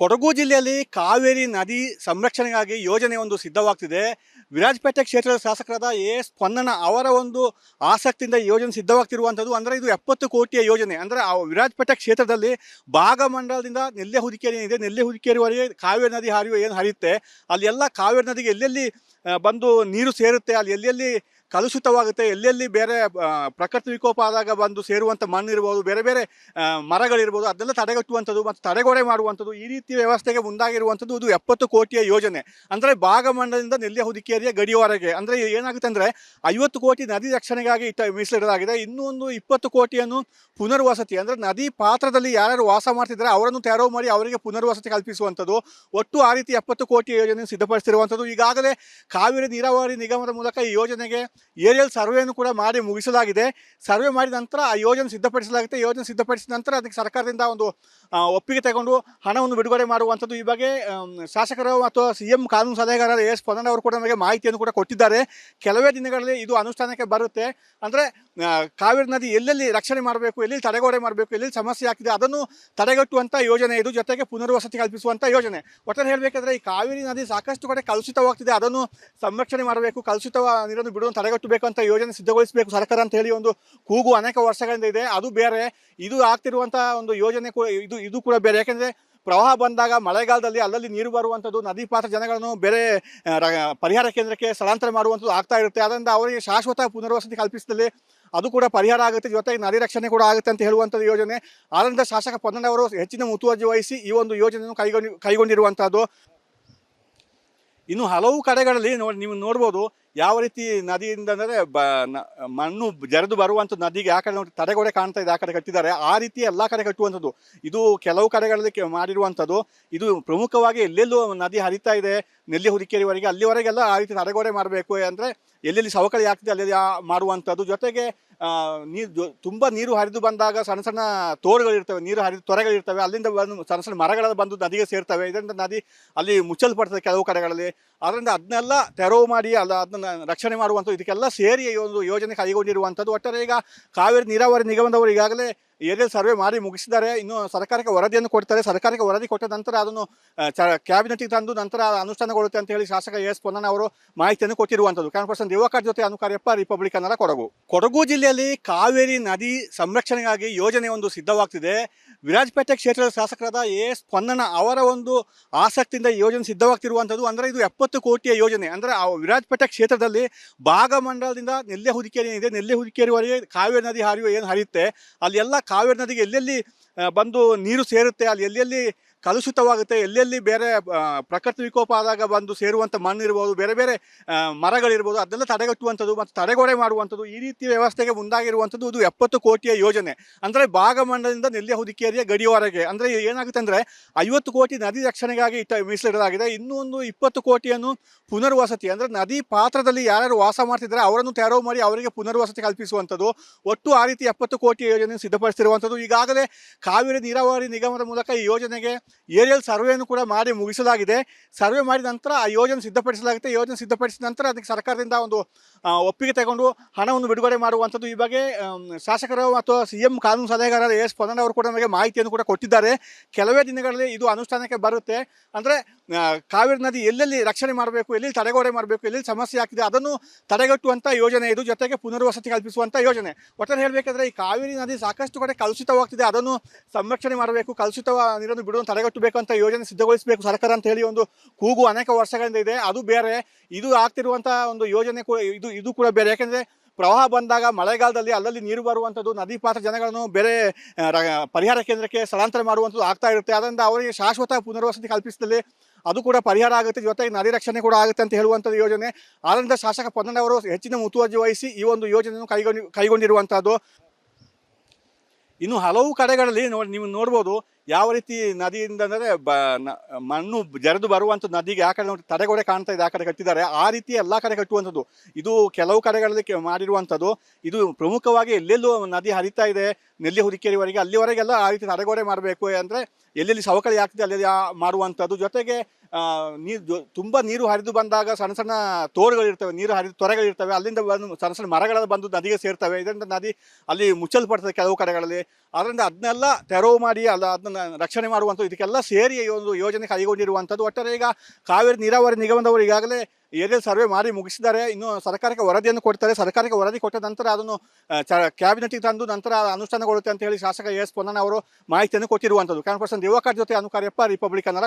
ಕೊಡಗು ಜಿಲ್ಲೆಯಲ್ಲಿ ಕಾವೇರಿ ನದಿ ಸಂರಕ್ಷಣೆಗಾಗಿ ಯೋಜನೆ ಒಂದು ಸಿದ್ಧವಾಗ್ತಿದೆ. ವಿರಾಜಪೇಟೆ ಕ್ಷೇತ್ರದ ಶಾಸಕರಾದ ಎಸ್ ಪೊನ್ನಣ್ಣ ಅವರ ಒಂದು ಆಸಕ್ತಿಯಿಂದ ಈ ಯೋಜನೆ ಸಿದ್ಧವಾಗ್ತಿರುವಂಥದ್ದು. ಅಂದರೆ ಇದು 70 ಕೋಟಿಯ ಯೋಜನೆ. ಅಂದರೆ ಆ ವಿರಾಜಪೇಟೆ ಕ್ಷೇತ್ರದಲ್ಲಿ ಭಾಗಮಂಡಲದಿಂದ ನೆಲ್ಲೆಹುದಿಕೇರಿ ಏನಿದೆ, ನೆಲ್ಲೆಹುದಿಕೇರಿವರೆಗೆ ಕಾವೇರಿ ನದಿ ಏನು ಹರಿಯುತ್ತೆ, ಅಲ್ಲಿ ಎಲ್ಲ ಕಾವೇರಿ ನದಿಗೆ ಎಲ್ಲೆಲ್ಲಿ ಬಂದು ನೀರು ಸೇರುತ್ತೆ, ಅಲ್ಲಿ ಎಲ್ಲೆಲ್ಲಿ ಕಲುಷಿತವಾಗುತ್ತೆ, ಎಲ್ಲೆಲ್ಲಿ ಬೇರೆ ಪ್ರಕೃತಿ ವಿಕೋಪ ಆದಾಗ ಬಂದು ಸೇರುವಂಥ ಮಣ್ಣು ಇರ್ಬೋದು, ಬೇರೆ ಬೇರೆ ಮರಗಳಿರ್ಬೋದು, ಅದನ್ನೆಲ್ಲ ತಡೆಗಟ್ಟುವಂಥದ್ದು ಮತ್ತು ತಡೆಗೋಡೆ ಮಾಡುವಂಥದ್ದು, ಈ ರೀತಿ ವ್ಯವಸ್ಥೆಗೆ ಮುಂದಾಗಿರುವಂಥದ್ದು ಇದು 70 ಕೋಟಿಯ ಯೋಜನೆ. ಅಂದರೆ ಭಾಗಮಂಡಲದಿಂದ ನೆಲ್ಲೆಹುದಿಕೇರಿಯ ಗಡಿಯವರೆಗೆ. ಅಂದರೆ ಏನಾಗುತ್ತೆ ಅಂದರೆ 50 ಕೋಟಿ ನದಿ ರಕ್ಷಣೆಗಾಗಿ ಮೀಸಲಿಡಲಾಗಿದೆ. ಇನ್ನೂ ಒಂದು 20 ಕೋಟಿಯನ್ನು ಪುನರ್ವಸತಿ, ಅಂದರೆ ನದಿ ಪಾತ್ರದಲ್ಲಿ ಯಾರ್ಯಾರು ವಾಸ ಮಾಡ್ತಿದ್ದಾರೆ ಅವರನ್ನು ತೆರವು ಮಾಡಿ ಅವರಿಗೆ ಪುನರ್ವಸತಿ ಕಲ್ಪಿಸುವಂಥದ್ದು. ಒಟ್ಟು ಆ ರೀತಿ 70 ಕೋಟಿ ಯೋಜನೆ ಸಿದ್ಧಪಡಿಸಿರುವಂಥದ್ದು. ಈಗಾಗಲೇ ಕಾವೇರಿ ನೀರಾವರಿ ನಿಗಮದ ಮೂಲಕ ಈ ಯೋಜನೆಗೆ ಏರಿಯಲ್ ಸರ್ವೆಯನ್ನು ಕೂಡ ಮಾಡಿ ಮುಗಿಸಲಾಗಿದೆ. ಸರ್ವೆ ಮಾಡಿದ ನಂತರ ಆ ಯೋಜನೆ ಸಿದ್ಧಪಡಿಸಲಾಗುತ್ತೆ. ಯೋಜನೆ ಸಿದ್ಧಪಡಿಸಿದ ನಂತರ ಅದಕ್ಕೆ ಸರ್ಕಾರದಿಂದ ಒಂದು ಒಪ್ಪಿಗೆ ತಗೊಂಡು ಹಣವನ್ನು ಬಿಡುಗಡೆ ಮಾಡುವಂಥದ್ದು. ಈ ಬಗ್ಗೆ ಶಾಸಕರು ಮತ್ತು CM ಕಾನೂನು ಸಲಹೆಗಾರರು ಎಸ್ ಪೊನ್ನಣ್ಣ ಅವರು ಕೂಡ ನಮಗೆ ಮಾಹಿತಿಯನ್ನು ಕೂಡ ಕೊಟ್ಟಿದ್ದಾರೆ. ಕೆಲವೇ ದಿನಗಳಲ್ಲಿ ಇದು ಅನುಷ್ಠಾನಕ್ಕೆ ಬರುತ್ತೆ. ಅಂದರೆ ಕಾವೇರಿ ನದಿ ಎಲ್ಲೆಲ್ಲಿ ರಕ್ಷಣೆ ಮಾಡಬೇಕು, ಎಲ್ಲಿ ತಡೆಗೋಡೆ ಮಾಡಬೇಕು, ಎಲ್ಲಿ ಸಮಸ್ಯೆ ಆಗ್ತಿದೆ ಅದನ್ನು ತಡೆಗಟ್ಟುವಂಥ ಯೋಜನೆ ಇದು, ಜೊತೆಗೆ ಪುನರ್ವಸತಿ ಕಲ್ಪಿಸುವಂಥ ಯೋಜನೆ. ಒಟ್ಟಾರೆ ಹೇಳಬೇಕಾದ್ರೆ ಈ ಕಾವೇರಿ ನದಿ ಸಾಕಷ್ಟು ಕಡೆ ಕಲುಷಿತವಾಗ್ತಿದೆ, ಅದನ್ನು ಸಂರಕ್ಷಣೆ ಮಾಡಬೇಕು, ಕಲುಷಿತ ನೀರನ್ನು ಬಿಡುವ ತಡೆಗಟ್ಟಬೇಕು ಅಂತ ಯೋಜನೆ ಸಿದ್ಧಗೊಳಿಸಬೇಕು ಸರ್ಕಾರ ಅಂತ ಹೇಳಿ ಒಂದು ಕೂಗು ಅನೇಕ ವರ್ಷಗಳಿಂದ ಇದೆ. ಅದು ಬೇರೆ, ಇದು ಆಗ್ತಿರುವಂಥ ಒಂದು ಯೋಜನೆ ಇದು ಕೂಡ ಬೇರೆ. ಯಾಕೆಂದರೆ ಪ್ರವಾಹ ಬಂದಾಗ ಮಳೆಗಾಲದಲ್ಲಿ ಅಲ್ಲಲ್ಲಿ ನೀರು ಬರುವಂಥದ್ದು, ನದಿ ಪಾತ್ರ ಜನಗಳನ್ನು ಬೇರೆ ಪರಿಹಾರ ಕೇಂದ್ರಕ್ಕೆ ಸ್ಥಳಾಂತರ ಮಾಡುವಂಥದ್ದು ಆಗ್ತಾ ಇರುತ್ತೆ. ಅದರಿಂದ ಅವರಿಗೆ ಶಾಶ್ವತ ಪುನರ್ವಸತಿ ಕಲ್ಪಿಸಿದಲ್ಲಿ ಅದು ಕೂಡ ಪರಿಹಾರ ಆಗುತ್ತೆ, ಜೊತೆಗೆ ನದಿ ರಕ್ಷಣೆ ಕೂಡ ಆಗುತ್ತೆ ಅಂತ ಹೇಳುವಂಥದ್ದು ಯೋಜನೆ. ಆದ್ದರಿಂದ ಶಾಸಕ ಪೊನ್ನಣ್ಣ ಅವರು ಹೆಚ್ಚಿನ ಮುತುವರ್ಜಿ ವಹಿಸಿ ಈ ಒಂದು ಯೋಜನೆಯನ್ನು ಕೈಗೊಂಡಿರುವಂಥದ್ದು. ಇನ್ನು ಹಲವು ಕಡೆಗಳಲ್ಲಿ ನೀವು ನೋಡ್ಬೋದು ಯಾವ ರೀತಿ ನದಿಯಿಂದ ಅಂದರೆ ಮಣ್ಣು ಜರಿದು ಬರುವಂಥ ನದಿಗೆ ಆ ಕಡೆ ನೋಡಿ ತಡೆಗೋಡೆ ಕಾಣ್ತಾ ಇದೆ, ಆ ಕಡೆ ಕಟ್ಟಿದ್ದಾರೆ. ಆ ರೀತಿ ಎಲ್ಲ ಕಡೆ ಕಟ್ಟುವಂಥದ್ದು ಇದು ಕೆಲವು ಕಡೆಗಳಲ್ಲಿ ಮಾಡಿರುವಂಥದ್ದು. ಇದು ಪ್ರಮುಖವಾಗಿ ಎಲ್ಲೆಲ್ಲೂ ನದಿ ಹರಿತಾ ಇದೆ ನೆಲ್ಲೆಹುದಿಕೇರಿವರೆಗೆ, ಅಲ್ಲಿವರೆಗೆಲ್ಲ ಆ ರೀತಿ ತಡೆಗೋಡೆ ಮಾಡಬೇಕು. ಅಂದರೆ ಎಲ್ಲೆಲ್ಲಿ ಸವಕಳಿ ಆಗ್ತಿದೆ ಅಲ್ಲೆಲ್ಲಿ ಮಾಡುವಂಥದ್ದು. ಜೊತೆಗೆ ತುಂಬ ನೀರು ಹರಿದು ಬಂದಾಗ ಸಣ್ಣ ಸಣ್ಣ ತೋಡುಗಳಿರ್ತವೆ, ನೀರು ಹರಿದು ತೊರೆಗಳಿರ್ತವೆ, ಅಲ್ಲಿಂದ ಬಂದು ಸಣ್ಣ ಸಣ್ಣ ಮರಗಳೆಲ್ಲ ಬಂದು ನದಿಗೆ ಸೇರ್ತವೆ. ಇದರಿಂದ ನದಿ ಅಲ್ಲಿ ಮುಚ್ಚಲ್ಪಡ್ತದೆ ಕೆಲವು ಕಡೆಗಳಲ್ಲಿ. ಅದರಿಂದ ಅದನ್ನೆಲ್ಲ ತೆರವು ಮಾಡಿ ಅದನ್ನ ರಕ್ಷಣೆ ಮಾಡುವಂಥದ್ದು, ಇದಕ್ಕೆಲ್ಲ ಸೇರಿ ಈ ಒಂದು ಯೋಜನೆ ಕೈಗೊಂಡಿರುವಂಥದ್ದು. ಒಟ್ಟಾರೆ ಈಗ ಕಾವೇರಿ ನೀರಾವರಿ ನಿಗಮದವರು ಈಗಾಗಲೇ ಏರಿಯಲ್ ಸರ್ವೆ ಮಾಡಿ ಮುಗಿಸಿದ್ದಾರೆ. ಇನ್ನು ಸರ್ಕಾರಕ್ಕೆ ವರದಿಯನ್ನು ಕೊಡ್ತಾರೆ. ಸರ್ಕಾರಕ್ಕೆ ವರದಿ ಕೊಟ್ಟ ನಂತರ ಅದನ್ನು ಕ್ಯಾಬಿನೆಟ್ಗೆ ತಂದು ನಂತರ ಅನುಷ್ಠಾನಗೊಳ್ಳುತ್ತೆ ಅಂತ ಹೇಳಿ ಶಾಸಕ ಎಸ್ ಪೊನ್ನಣ್ಣ ಅವರು ಮಾಹಿತಿಯನ್ನು ಕೊಟ್ಟಿರುವಂಥದ್ದು. ಕ್ಯಾನ್ ದಿವಾಕರ್ ಜೊತೆ ಅನುಕಾರ್ಯಪ್ಪ, ರಿಪಬ್ಲಿಕ್ ಕನ್ನಡ, ಕೊಡಗು. ಕೊಡಗು ಜಿಲ್ಲೆಯಲ್ಲಿ ಕಾವೇರಿ ನದಿ ಸಂರಕ್ಷಣೆಗಾಗಿ ಯೋಜನೆ ಒಂದು ಸಿದ್ಧವಾಗ್ತಿದೆ. ವಿರಾಜಪೇಟೆ ಕ್ಷೇತ್ರದ ಶಾಸಕರಾದ ಎಸ್ ಪೊನ್ನಣ್ಣ ಅವರ ಒಂದು ಆಸಕ್ತಿಯಿಂದ ಈ ಯೋಜನೆ ಸಿದ್ಧವಾಗ್ತಿರುವಂಥದ್ದು. ಅಂದರೆ ಇದು 70 ಕೋಟಿಯ ಯೋಜನೆ. ಅಂದರೆ ಆ ವಿರಾಜಪೇಟೆ ಕ್ಷೇತ್ರದಲ್ಲಿ ಭಾಗಮಂಡಲದಿಂದ ನೆಲ್ಲೆಹುದಿಕೇರಿ ಏನಿದೆ, ನೆಲ್ಲೆಹುದಿಕೇರಿವರೆಗೆ ಕಾವೇರಿ ನದಿ ಏನು ಹರಿಯುತ್ತೆ, ಅಲ್ಲಿ ಎಲ್ಲ ಕಾವೇರಿ ನದಿಗೆ ಎಲ್ಲೆಲ್ಲಿ ಬಂದು ನೀರು ಸೇರುತ್ತೆ, ಅಲ್ಲಿ ಎಲ್ಲೆಲ್ಲಿ ಕಲುಷಿತವಾಗುತ್ತೆ, ಎಲ್ಲೆಲ್ಲಿ ಬೇರೆ ಪ್ರಕೃತಿ ವಿಕೋಪ ಆದಾಗ ಬಂದು ಸೇರುವಂಥ ಮಣ್ಣು ಇರ್ಬೋದು, ಬೇರೆ ಬೇರೆ ಮರಗಳಿರ್ಬೋದು, ಅದನ್ನೆಲ್ಲ ತಡೆಗಟ್ಟುವಂಥದ್ದು ಮತ್ತು ತಡೆಗೋಡೆ ಮಾಡುವಂಥದ್ದು, ಈ ರೀತಿ ವ್ಯವಸ್ಥೆಗೆ ಮುಂದಾಗಿರುವಂಥದ್ದು ಇದು 70 ಕೋಟಿಯ ಯೋಜನೆ. ಅಂದರೆ ಭಾಗಮಂಡಲದಿಂದ ನೆಲ್ಲೆಹುದಿಕೇರಿಯ ಗಡಿಯವರೆಗೆ. ಅಂದರೆ ಏನಾಗುತ್ತೆ ಅಂದರೆ 50 ಕೋಟಿ ನದಿ ರಕ್ಷಣೆಗಾಗಿ ಮೀಸಲಿಡಲಾಗಿದೆ. ಇನ್ನೂ ಒಂದು 20 ಕೋಟಿಯನ್ನು ಪುನರ್ವಸತಿ, ಅಂದರೆ ನದಿ ಪಾತ್ರದಲ್ಲಿ ಯಾರ್ಯಾರು ವಾಸ ಮಾಡ್ತಿದ್ದಾರೆ ಅವರನ್ನು ತೆರವು ಮಾಡಿ ಅವರಿಗೆ ಪುನರ್ವಸತಿ ಕಲ್ಪಿಸುವಂಥದ್ದು. ಒಟ್ಟು ಆ ರೀತಿ 70 ಕೋಟಿ ಯೋಜನೆ ಸಿದ್ಧಪಡಿಸಿರುವಂಥದ್ದು. ಈಗಾಗಲೇ ಕಾವೇರಿ ನೀರಾವರಿ ನಿಗಮದ ಮೂಲಕ ಈ ಯೋಜನೆಗೆ ಏರಿಯಲ್ ಸರ್ವೆಯನ್ನು ಕೂಡ ಮಾಡಿ ಮುಗಿಸಲಾಗಿದೆ. ಸರ್ವೆ ಮಾಡಿದ ನಂತರ ಆ ಯೋಜನೆ ಸಿದ್ಧಪಡಿಸಲಾಗುತ್ತೆ. ಯೋಜನೆ ಸಿದ್ಧಪಡಿಸಿದ ನಂತರ ಅದಕ್ಕೆ ಸರ್ಕಾರದಿಂದ ಒಂದು ಒಪ್ಪಿಗೆ ತಗೊಂಡು ಹಣವನ್ನು ಬಿಡುಗಡೆ ಮಾಡುವಂಥದ್ದು. ಈ ಬಗ್ಗೆ ಶಾಸಕರು ಮತ್ತು CM ಕಾನೂನು ಸಲಹೆಗಾರರು ಎಸ್ ಪೊನ್ನಣ್ಣ ಅವರು ಕೂಡ ನಮಗೆ ಮಾಹಿತಿಯನ್ನು ಕೂಡ ಕೊಟ್ಟಿದ್ದಾರೆ. ಕೆಲವೇ ದಿನಗಳಲ್ಲಿ ಇದು ಅನುಷ್ಠಾನಕ್ಕೆ ಬರುತ್ತೆ. ಅಂದರೆ ಕಾವೇರಿ ನದಿ ಎಲ್ಲೆಲ್ಲಿ ರಕ್ಷಣೆ ಮಾಡಬೇಕು, ಎಲ್ಲಿ ತಡೆಗೋಡೆ ಮಾಡಬೇಕು, ಎಲ್ಲಿ ಸಮಸ್ಯೆ ಆಗ್ತಿದೆ ಅದನ್ನು ತಡೆಗಟ್ಟುವಂಥ ಯೋಜನೆ ಇದು, ಜೊತೆಗೆ ಪುನರ್ವಸತಿ ಕಲ್ಪಿಸುವಂಥ ಯೋಜನೆ. ಒಟ್ಟಾರೆ ಹೇಳಬೇಕಾದ್ರೆ ಈ ಕಾವೇರಿ ನದಿ ಸಾಕಷ್ಟು ಕಡೆ ಕಲುಷಿತವಾಗ್ತಿದೆ, ಅದನ್ನು ಸಂರಕ್ಷಣೆ ಮಾಡಬೇಕು, ಕಲುಷಿತ ನೀರನ್ನು ಬಿಡುವ ತಡೆಗಟ್ಟಬೇಕು ಅಂತ ಯೋಜನೆ ಸಿದ್ಧಗೊಳಿಸಬೇಕು ಸರ್ಕಾರ ಅಂತ ಹೇಳಿ ಒಂದು ಕೂಗು ಅನೇಕ ವರ್ಷಗಳಿಂದ ಇದೆ. ಅದು ಬೇರೆ, ಇದು ಆಗ್ತಿರುವಂಥ ಒಂದು ಯೋಜನೆ ಇದು ಕೂಡ ಬೇರೆ. ಯಾಕೆಂದರೆ ಪ್ರವಾಹ ಬಂದಾಗ ಮಳೆಗಾಲದಲ್ಲಿ ಅಲ್ಲಲ್ಲಿ ನೀರು ಬರುವಂಥದ್ದು, ನದಿ ಪಾತ್ರ ಜನಗಳನ್ನು ಬೇರೆ ಪರಿಹಾರ ಕೇಂದ್ರಕ್ಕೆ ಸ್ಥಳಾಂತರ ಮಾಡುವಂಥದ್ದು ಆಗ್ತಾ ಇರುತ್ತೆ. ಅದರಿಂದ ಅವರಿಗೆ ಶಾಶ್ವತ ಪುನರ್ವಸತಿ ಕಲ್ಪಿಸಿದಲ್ಲಿ ಅದು ಕೂಡ ಪರಿಹಾರ ಆಗುತ್ತೆ, ಜೊತೆಗೆ ನದಿ ರಕ್ಷಣೆ ಕೂಡ ಆಗುತ್ತೆ ಅಂತ ಹೇಳುವಂಥದ್ದು ಯೋಜನೆ. ಆದ್ದರಿಂದ ಶಾಸಕ ಪೊನ್ನಣ್ಣ ಅವರು ಹೆಚ್ಚಿನ ಮುತುವರ್ಜಿ ವಹಿಸಿ ಈ ಒಂದು ಯೋಜನೆಯನ್ನು ಕೈಗೊಂಡಿರುವಂಥದ್ದು. ಇನ್ನು ಹಲವು ಕಡೆಗಳಲ್ಲಿ ನೀವು ನೋಡ್ಬೋದು ಯಾವ ರೀತಿ ನದಿಯಿಂದ ಅಂದರೆ ಮಣ್ಣು ಜರಿದು ಬರುವಂಥ ನದಿಗೆ ಆ ಕಡೆ ನೋಡಿ ತಡೆಗೋಡೆ ಕಾಣ್ತಾ ಇದೆ, ಆ ಕಡೆ ಕಟ್ಟಿದ್ದಾರೆ. ಆ ರೀತಿ ಎಲ್ಲ ಕಡೆ ಕಟ್ಟುವಂಥದ್ದು ಇದು ಕೆಲವು ಕಡೆಗಳಲ್ಲಿ ಮಾಡಿರುವಂಥದ್ದು. ಇದು ಪ್ರಮುಖವಾಗಿ ಎಲ್ಲೆಲ್ಲೂ ನದಿ ಹರಿತಾ ಇದೆ ನೆಲ್ಲೆಹುದಿಕೇರಿವರೆಗೆ, ಅಲ್ಲಿವರೆಗೆಲ್ಲ ಆ ರೀತಿ ತಡೆಗೋಡೆ ಮಾಡಬೇಕು. ಅಂದರೆ ಎಲ್ಲೆಲ್ಲಿ ಸವಕಳಿ ಆಗ್ತಿದೆ ಅಲ್ಲೆಲ್ಲಿ ಮಾಡುವಂಥದ್ದು. ಜೊತೆಗೆ ತುಂಬ ನೀರು ಹರಿದು ಬಂದಾಗ ಸಣ್ಣ ಸಣ್ಣ ತೋಡುಗಳಿರ್ತವೆ, ನೀರು ಹರಿದು ತೊರೆಗಳಿರ್ತವೆ, ಅಲ್ಲಿಂದ ಬಂದು ಸಣ್ಣ ಸಣ್ಣ ಮರಗಳೆಲ್ಲ ಬಂದು ನದಿಗೆ ಸೇರ್ತವೆ. ಇದರಿಂದ ನದಿ ಅಲ್ಲಿ ಮುಚ್ಚಲ್ಪಡ್ತದೆ ಕೆಲವು ಕಡೆಗಳಲ್ಲಿ. ಅದರಿಂದ ಅದನ್ನೆಲ್ಲ ತೆರವು ಮಾಡಿ ಅದನ್ನ ಅದನ್ನು ರಕ್ಷಣೆ ಮಾಡುವಂಥದ್ದು ಇದಕ್ಕೆಲ್ಲ ಸೇರಿ ಈ ಒಂದು ಯೋಜನೆ ಕೈಗೊಂಡಿರುವಂಥದ್ದು. ಒಟ್ಟಾರೆ ಈಗ ಕಾವೇರಿ ನೀರಾವರಿ ನಿಗಮದವರು ಈಗಾಗಲೇ ಏರಿಯಲ್ ಸರ್ವೆ ಮಾಡಿ ಮುಗಿಸಿದ್ದಾರೆ. ಇನ್ನು ಸರ್ಕಾರಕ್ಕೆ ವರದಿಯನ್ನು ಕೊಡ್ತಾರೆ. ಸರ್ಕಾರಕ್ಕೆ ವರದಿ ಕೊಟ್ಟ ನಂತರ ಅದನ್ನು ಕ್ಯಾಬಿನೆಟ್ಗೆ ತಂದು ನಂತರ ಅನುಷ್ಠಾನಗೊಳ್ಳುತ್ತೆ ಅಂತ ಹೇಳಿ ಶಾಸಕ ಎಸ್ ಪೊನ್ನಣ್ಣ ಅವರು ಮಾಹಿತಿಯನ್ನು ಕೊಟ್ಟಿರುವಂಥದ್ದು. ಕ್ಯಾನ್ ದಿವಾಕರ್ ಜೊತೆ ಅನುಕಾರ್ಯಪ್ಪ, ರಿಪಬ್ಲಿಕ್ ಕನ್ನಡ,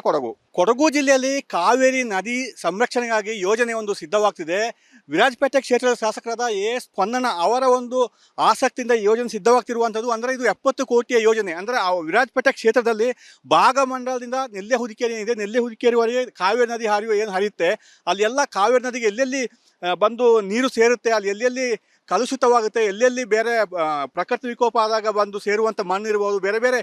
ಕೊಡಗು ಜಿಲ್ಲೆಯಲ್ಲಿ ಕಾವೇರಿ ನದಿ ಸಂರಕ್ಷಣೆಗಾಗಿ ಯೋಜನೆ ಒಂದು ಸಿದ್ಧವಾಗ್ತಿದೆ. ವಿರಾಜಪೇಟೆ ಕ್ಷೇತ್ರದ ಶಾಸಕರಾದ ಎಸ್ ಪೊನ್ನಣ್ಣ ಅವರ ಒಂದು ಆಸಕ್ತಿಯಿಂದ ಈ ಯೋಜನೆ ಸಿದ್ಧವಾಗ್ತಿರುವಂಥದ್ದು. ಅಂದರೆ ಇದು 70 ಕೋಟಿಯ ಯೋಜನೆ. ಅಂದರೆ ಆ ವಿರಾಜಪೇಟೆ ಕ್ಷೇತ್ರದಲ್ಲಿ ಭಾಗಮಂಡಲದಿಂದ ನೆಲ್ಲೆ ಹುದಿಕೇರಿ ಇದೆ, ನೆಲ್ಲೆ ಹುದಿಕೇರಿವರೆಗೆ ಕಾವೇರಿ ನದಿ ಏನು ಹರಿಯುತ್ತೆ, ಅಲ್ಲಿ ಎಲ್ಲ ಕಾವೇರಿ ನದಿಗೆ ಎಲ್ಲೆಲ್ಲಿ ಬಂದು ನೀರು ಸೇರುತ್ತೆ, ಅಲ್ಲಿ ಎಲ್ಲೆಲ್ಲಿ ಕಲುಷಿತವಾಗುತ್ತೆ, ಎಲ್ಲೆಲ್ಲಿ ಬೇರೆ ಪ್ರಕೃತಿ ವಿಕೋಪ ಆದಾಗ ಬಂದು ಸೇರುವಂಥ ಮಣ್ಣು ಇರ್ಬೋದು, ಬೇರೆ ಬೇರೆ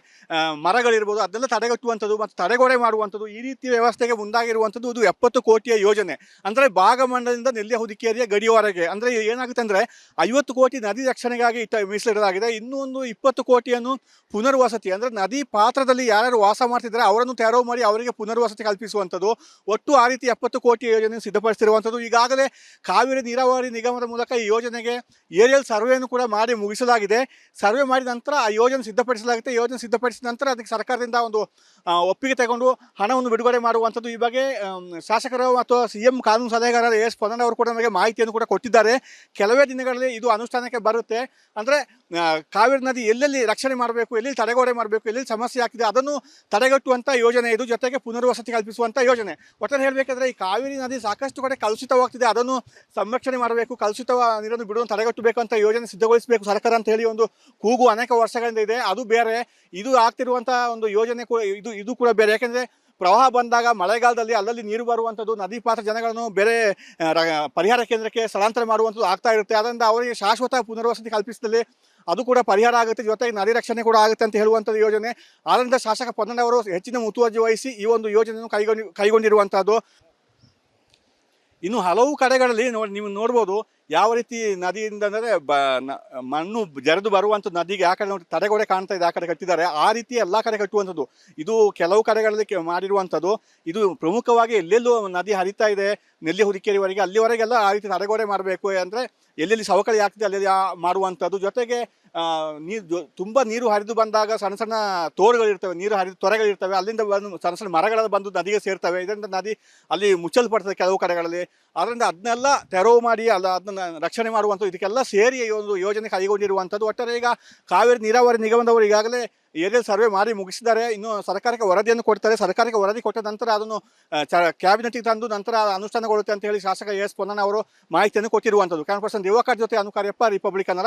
ಮರಗಳಿರ್ಬೋದು, ಅದನ್ನೆಲ್ಲ ತಡೆಗಟ್ಟುವಂಥದ್ದು ಮತ್ತು ತಡೆಗೋಡೆ ಮಾಡುವಂಥದ್ದು, ಈ ರೀತಿಯ ವ್ಯವಸ್ಥೆಗೆ ಮುಂದಾಗಿರುವಂಥದ್ದು. ಇದು 70 ಕೋಟಿಯ ಯೋಜನೆ. ಅಂದರೆ ಭಾಗಮಂಡಲದಿಂದ ನೆಲ್ಲೆ ಹುದಿಕೇರಿಯ ಗಡಿಯವರೆಗೆ. ಅಂದರೆ ಏನಾಗುತ್ತೆ ಅಂದರೆ 50 ಕೋಟಿ ನದಿ ರಕ್ಷಣೆಗಾಗಿ ಮೀಸಲಿಡಲಾಗಿದೆ. ಇನ್ನೂ ಒಂದು 20 ಕೋಟಿಯನ್ನು ಪುನರ್ವಸತಿ, ಅಂದರೆ ನದಿ ಪಾತ್ರದಲ್ಲಿ ಯಾರ್ಯಾರು ವಾಸ ಮಾಡ್ತಿದ್ದಾರೆ ಅವರನ್ನು ತೆರವು ಮಾಡಿ ಅವರಿಗೆ ಪುನರ್ವಸತಿ ಕಲ್ಪಿಸುವಂಥದ್ದು. ಒಟ್ಟು ಆ ರೀತಿ 70 ಕೋಟಿ ಯೋಜನೆ ಸಿದ್ಧಪಡಿಸಿರುವಂಥದ್ದು. ಈಗಾಗಲೇ ಕಾವೇರಿ ನೀರಾವರಿ ನಿಗಮದ ಮೂಲಕ ಈ ಯೋಜನೆಗೆ ಏರಿಯಲ್ ಸರ್ವೆಯನ್ನು ಕೂಡ ಮಾಡಿ ಮುಗಿಸಲಾಗಿದೆ. ಸರ್ವೆ ಮಾಡಿದ ನಂತರ ಆ ಯೋಜನೆ ಸಿದ್ಧಪಡಿಸಲಾಗುತ್ತೆ. ಯೋಜನೆ ಸಿದ್ಧಪಡಿಸಿದ ನಂತರ ಅದಕ್ಕೆ ಸರ್ಕಾರದಿಂದ ಒಂದು ಒಪ್ಪಿಗೆ ತಗೊಂಡು ಹಣವನ್ನು ಬಿಡುಗಡೆ ಮಾಡುವಂಥದ್ದು. ಈ ಬಗ್ಗೆ ಶಾಸಕರು ಮತ್ತು CM ಕಾನೂನು ಸಲಹೆಗಾರರ ಎಸ್ ಪೊನ್ನಣ್ಣ ಅವರು ಕೂಡ ನಮಗೆ ಮಾಹಿತಿಯನ್ನು ಕೂಡ ಕೊಟ್ಟಿದ್ದಾರೆ. ಕೆಲವೇ ದಿನಗಳಲ್ಲಿ ಇದು ಅನುಷ್ಠಾನಕ್ಕೆ ಬರುತ್ತೆ. ಅಂದರೆ ಕಾವೇರಿ ನದಿ ಎಲ್ಲೆಲ್ಲಿ ರಕ್ಷಣೆ ಮಾಡಬೇಕು, ಎಲ್ಲಿ ತಡೆಗೋಡೆ ಮಾಡಬೇಕು, ಎಲ್ಲಿ ಸಮಸ್ಯೆ ಆಗ್ತಿದೆ ಅದನ್ನು ತಡೆಗಟ್ಟುವಂಥ ಯೋಜನೆ ಇದು. ಜೊತೆಗೆ ಪುನರ್ವಸತಿ ಕಲ್ಪಿಸುವಂಥ ಯೋಜನೆ. ಒಟ್ಟಾರೆ ಹೇಳಬೇಕಾದ್ರೆ ಈ ಕಾವೇರಿ ನದಿ ಸಾಕಷ್ಟು ಕಡೆ ಕಲುಷಿತವಾಗ್ತಿದೆ, ಅದನ್ನು ಸಂರಕ್ಷಣೆ ಮಾಡಬೇಕು, ಕಲುಷಿತ ನೀರನ್ನು ಬಿಡುವನ್ನು ತಡೆಗಟ್ಟಬೇಕು ಅಂತ ಯೋಜನೆ ಸಿದ್ಧಗೊಳಿಸಬೇಕು ಸರ್ಕಾರ ಅಂತ ಹೇಳಿ ಒಂದು ಕೂಗು ಅನೇಕ ವರ್ಷಗಳಿಂದ ಇದೆ. ಅದು ಬೇರೆ, ಇದು ಆಗ್ತಿರುವಂಥ ಒಂದು ಯೋಜನೆ ಕೂಡ ಇದು ಕೂಡ ಬೇರೆ. ಯಾಕೆಂದರೆ ಪ್ರವಾಹ ಬಂದಾಗ ಮಳೆಗಾಲದಲ್ಲಿ ಅಲ್ಲಲ್ಲಿ ನೀರು ಬರುವಂಥದ್ದು, ನದಿ ಪಾತ್ರ ಜನಗಳನ್ನು ಬೇರೆ ಪರಿಹಾರ ಕೇಂದ್ರಕ್ಕೆ ಸ್ಥಳಾಂತರ ಮಾಡುವಂಥದ್ದು ಆಗ್ತಾ ಇರುತ್ತೆ. ಅದರಿಂದ ಅವರಿಗೆ ಶಾಶ್ವತ ಪುನರ್ವಸತಿ ಕಲ್ಪಿಸಿದಲ್ಲಿ ಅದು ಕೂಡ ಪರಿಹಾರ ಆಗುತ್ತೆ, ಜೊತೆಗೆ ನದಿ ರಕ್ಷಣೆ ಕೂಡ ಆಗುತ್ತೆ ಅಂತ ಹೇಳುವಂಥದ್ದು ಯೋಜನೆ. ಆದ್ದರಿಂದ ಶಾಸಕ ಪೊನ್ನಣ್ಣ ಅವರು ಹೆಚ್ಚಿನ ಮುತುವರ್ಜಿ ವಹಿಸಿ ಈ ಒಂದು ಯೋಜನೆಯನ್ನು ಕೈಗೊಂಡಿರುವಂಥದ್ದು. ಇನ್ನು ಹಲವು ಕಡೆಗಳಲ್ಲಿ ನೀವು ನೋಡ್ಬೋದು ಯಾವ ರೀತಿ ನದಿಯಿಂದ ಅಂದರೆ ಮಣ್ಣು ಜರಿದು ಬರುವಂಥ ನದಿಗೆ ಆ ಕಡೆ ನೋಡಿ ತಡೆಗೋಡೆ ಕಾಣ್ತಾ ಇದೆ, ಆ ಕಡೆ ಕಟ್ಟಿದ್ದಾರೆ. ಆ ರೀತಿ ಎಲ್ಲ ಕಡೆ ಕಟ್ಟುವಂಥದ್ದು. ಇದು ಕೆಲವು ಕಡೆಗಳಲ್ಲಿ ಮಾಡಿರುವಂಥದ್ದು. ಇದು ಪ್ರಮುಖವಾಗಿ ಎಲ್ಲೆಲ್ಲೂ ನದಿ ಹರಿತಾ ಇದೆ ನೆಲ್ಲಿ ಹುದಿಕೇರಿವರೆಗೆ, ಅಲ್ಲಿವರೆಗೆಲ್ಲ ಆ ರೀತಿ ತಡೆಗೋಡೆ ಮಾಡಬೇಕು. ಅಂದರೆ ಎಲ್ಲೆಲ್ಲಿ ಸವಕಳಿ ಆಗ್ತಿದೆ ಅಲ್ಲೆಲ್ಲಿ ಮಾಡುವಂಥದ್ದು. ಜೊತೆಗೆ ತುಂಬ ನೀರು ಹರಿದು ಬಂದಾಗ ಸಣ್ಣ ಸಣ್ಣ ತೋಡುಗಳಿರ್ತವೆ, ನೀರು ಹರಿದು ತೊರೆಗಳಿರ್ತವೆ, ಅಲ್ಲಿಂದ ಬಂದು ಸಣ್ಣ ಸಣ್ಣ ಮರಗಳೆಲ್ಲ ಬಂದು ನದಿಗೆ ಸೇರ್ತವೆ. ಇದರಿಂದ ನದಿ ಅಲ್ಲಿ ಮುಚ್ಚಲ್ಪಡ್ತದೆ ಕೆಲವು ಕಡೆಗಳಲ್ಲಿ. ಅದರಿಂದ ಅದನ್ನೆಲ್ಲ ತೆರವು ಮಾಡಿ ಅದನ್ನ ರಕ್ಷಣೆ ಮಾಡುವಂಥದ್ದು. ಇದಕ್ಕೆಲ್ಲ ಸೇರಿ ಈ ಒಂದು ಯೋಜನೆ ಕೈಗೊಂಡಿರುವಂಥದ್ದು. ಒಟ್ಟಾರೆ ಈಗ ಕಾವೇರಿ ನೀರಾವರಿ ನಿಗಮದವರು ಈಗಾಗಲೇ ಏರಿಯಲ್ ಸರ್ವೆ ಮಾಡಿ ಮುಗಿಸಿದ್ದಾರೆ. ಇನ್ನು ಸರ್ಕಾರಕ್ಕೆ ವರದಿಯನ್ನು ಕೊಡ್ತಾರೆ. ಸರ್ಕಾರಕ್ಕೆ ವರದಿ ಕೊಟ್ಟ ನಂತರ ಅದನ್ನು ಕ್ಯಾಬಿನೆಟ್ಗೆ ತಂದು ನಂತರ ಅನುಷ್ಠಾನಗೊಳ್ಳುತ್ತೆ ಅಂತ ಹೇಳಿ ಶಾಸಕ ಎಸ್ ಪೊನ್ನಣ್ಣ ಅವರು ಮಾಹಿತಿಯನ್ನು ಕೊಟ್ಟಿರುವಂಥದ್ದು. ಕ್ಯಾನ್ ದಿವಾಕರ್ ಜೊತೆ ಅನುಕಾರ್ಯಪ್ಪ, ರಿಪಬ್ಲಿಕ್ ಕನ್ನಡ,